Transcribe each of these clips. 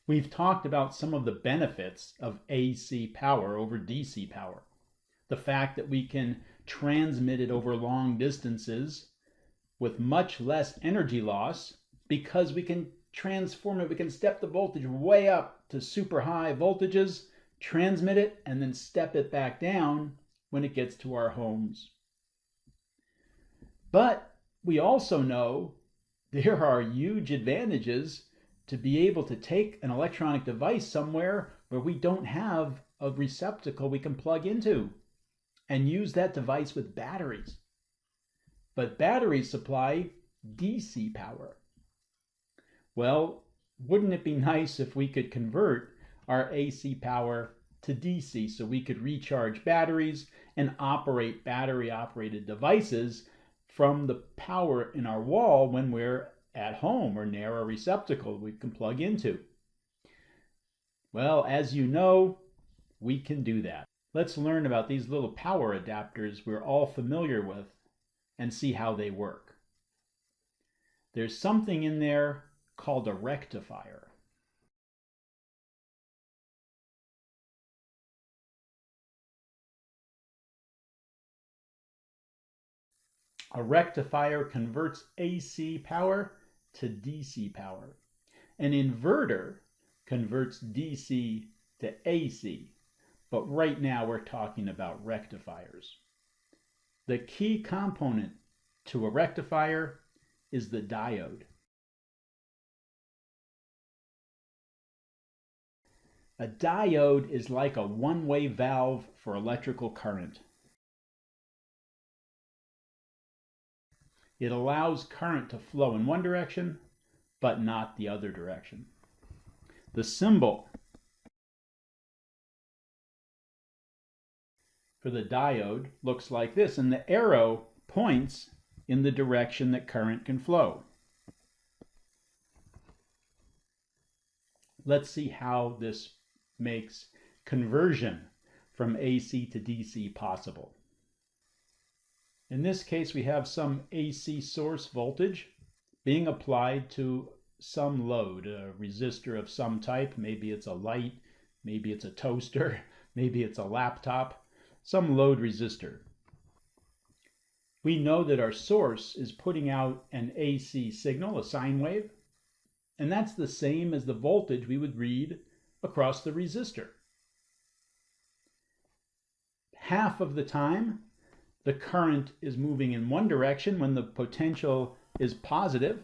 We've talked about some of the benefits of AC power over DC power. The fact that we can transmit it over long distances with much less energy loss because we can transform it. We can step the voltage way up to super high voltages, transmit it, and then step it back down when it gets to our homes. But we also know there are huge advantages to be able to take an electronic device somewhere where we don't have a receptacle we can plug into and use that device with batteries. But batteries supply DC power. Well, wouldn't it be nice if we could convert our AC power to DC so we could recharge batteries and operate battery-operated devices from the power in our wall when we're at home or near a receptacle we can plug into? Well, as you know, we can do that. Let's learn about these little power adapters we're all familiar with and see how they work. There's something in there called a rectifier. A rectifier converts AC power to DC power. An inverter converts DC to AC, but right now we're talking about rectifiers. The key component to a rectifier is the diode. A diode is like a one-way valve for electrical current. It allows current to flow in one direction, but not the other direction. The symbol for the diode looks like this, and the arrow points in the direction that current can flow. Let's see how this makes conversion from AC to DC possible. In this case, we have some AC source voltage being applied to some load, a resistor of some type. Maybe it's a light, maybe it's a toaster, maybe it's a laptop, some load resistor. We know that our source is putting out an AC signal, a sine wave, and that's the same as the voltage we would read across the resistor. Half of the time, the current is moving in one direction when the potential is positive,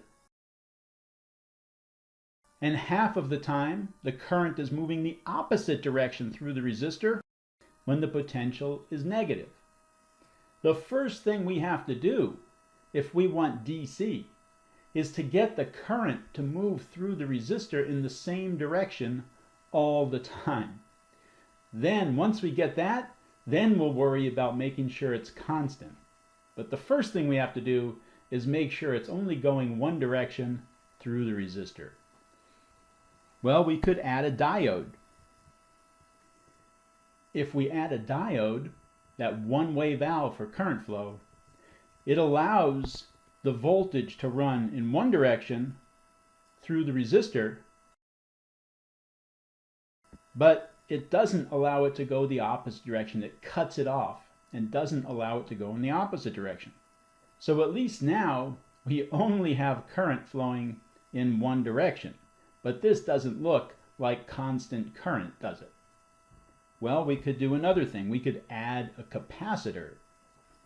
and half of the time, the current is moving the opposite direction through the resistor when the potential is negative. The first thing we have to do if we want DC is to get the current to move through the resistor in the same direction all the time. Then, once we get that, then we'll worry about making sure it's constant. But the first thing we have to do is make sure it's only going one direction through the resistor. Well, we could add a diode. If we add a diode, that one-way valve for current flow, it allows the voltage to run in one direction through the resistor, but it doesn't allow it to go the opposite direction. It cuts it off and doesn't allow it to go in the opposite direction. So at least now we only have current flowing in one direction, but this doesn't look like constant current, does it? Well, we could do another thing. We could add a capacitor.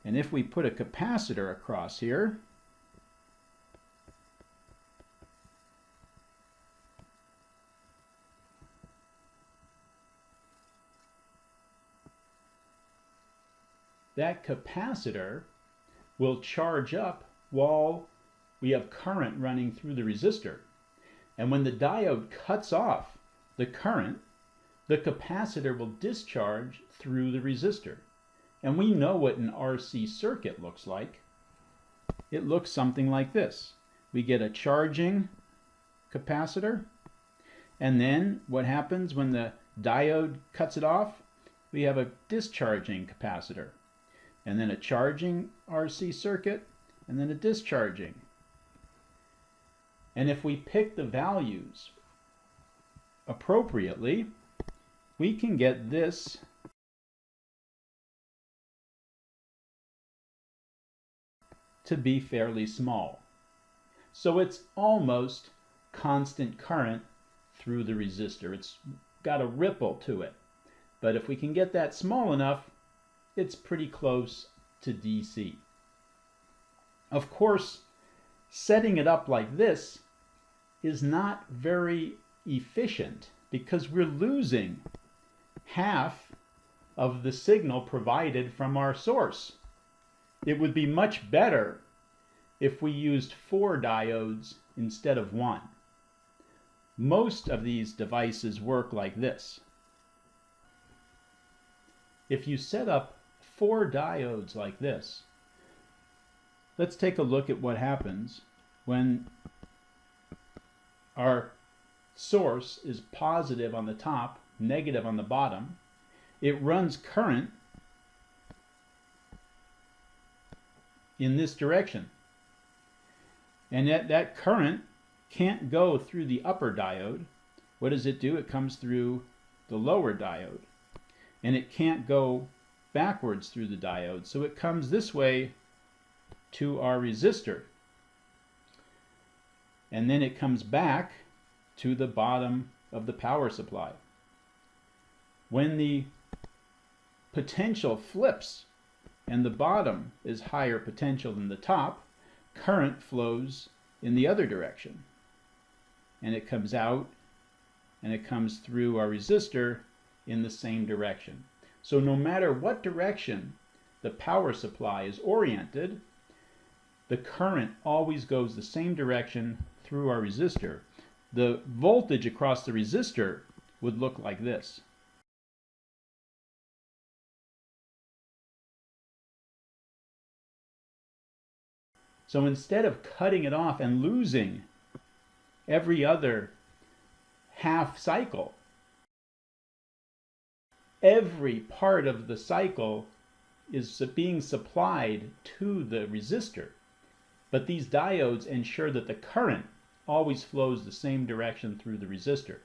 And if we put a capacitor across here, that capacitor will charge up while we have current running through the resistor. And when the diode cuts off the current, the capacitor will discharge through the resistor. And we know what an RC circuit looks like. It looks something like this. We get a charging capacitor, and then what happens when the diode cuts it off? We have a discharging capacitor, and then a charging RC circuit, and then a discharging. And if we pick the values appropriately, we can get this to be fairly small. So it's almost constant current through the resistor. It's got a ripple to it. But if we can get that small enough, it's pretty close to DC. Of course, setting it up like this is not very efficient because we're losing half of the signal provided from our source. It would be much better if we used 4 diodes instead of 1. Most of these devices work like this. If you set up 4 diodes like this, let's take a look at what happens when our source is positive on the top, negative on the bottom. It runs current in this direction. And that current can't go through the upper diode. What does it do? It comes through the lower diode. And it can't go backwards through the diode. So it comes this way to our resistor. And then it comes back to the bottom of the power supply. When the potential flips and the bottom is higher potential than the top, current flows in the other direction. And it comes out and it comes through our resistor in the same direction. So no matter what direction the power supply is oriented, the current always goes the same direction through our resistor. The voltage across the resistor would look like this. So instead of cutting it off and losing every other half cycle, every part of the cycle is being supplied to the resistor. But these diodes ensure that the current always flows the same direction through the resistor.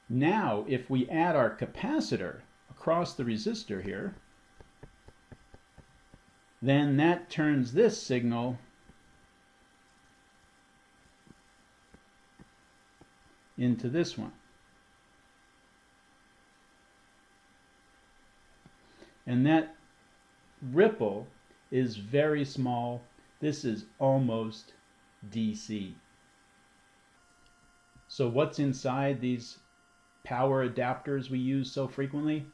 Now, if we add our capacitor across the resistor here, then that turns this signal into this one. And that ripple is very small. This is almost DC. So what's inside these power adapters we use so frequently?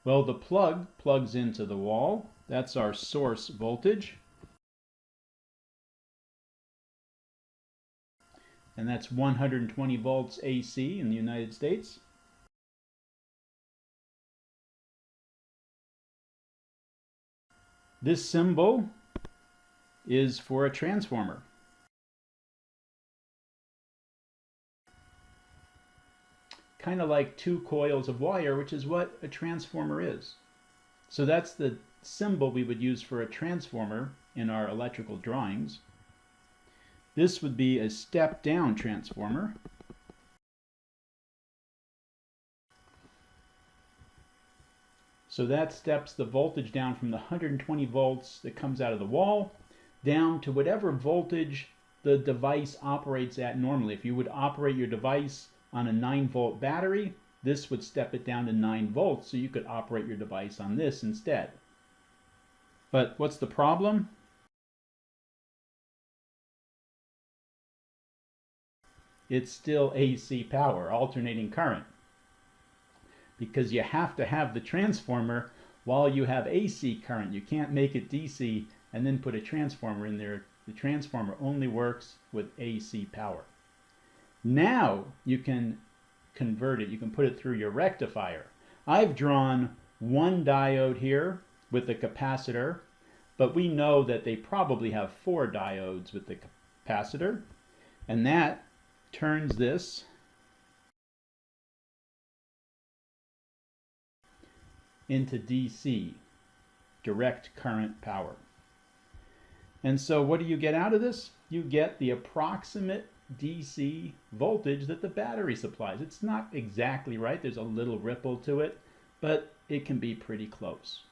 Well, the plug plugs into the wall. That's our source voltage. And that's 120 volts AC in the United States. This symbol is for a transformer. Kind of like 2 coils of wire, which is what a transformer is. So that's the symbol we would use for a transformer in our electrical drawings. This would be a step-down transformer. So that steps the voltage down from the 120 volts that comes out of the wall down to whatever voltage the device operates at normally. If you would operate your device on a 9-volt battery, this would step it down to 9 volts, so you could operate your device on this instead. But what's the problem? It's still AC power, alternating current. Because you have to have the transformer while you have AC current. You can't make it DC and then put a transformer in there. The transformer only works with AC power. Now you can convert it. You can put it through your rectifier. I've drawn 1 diode here with the capacitor, but we know that they probably have 4 diodes with the capacitor, and that turns this into DC, direct current power. And so what do you get out of this? You get the approximate DC voltage that the battery supplies. It's not exactly right. There's a little ripple to it, but it can be pretty close.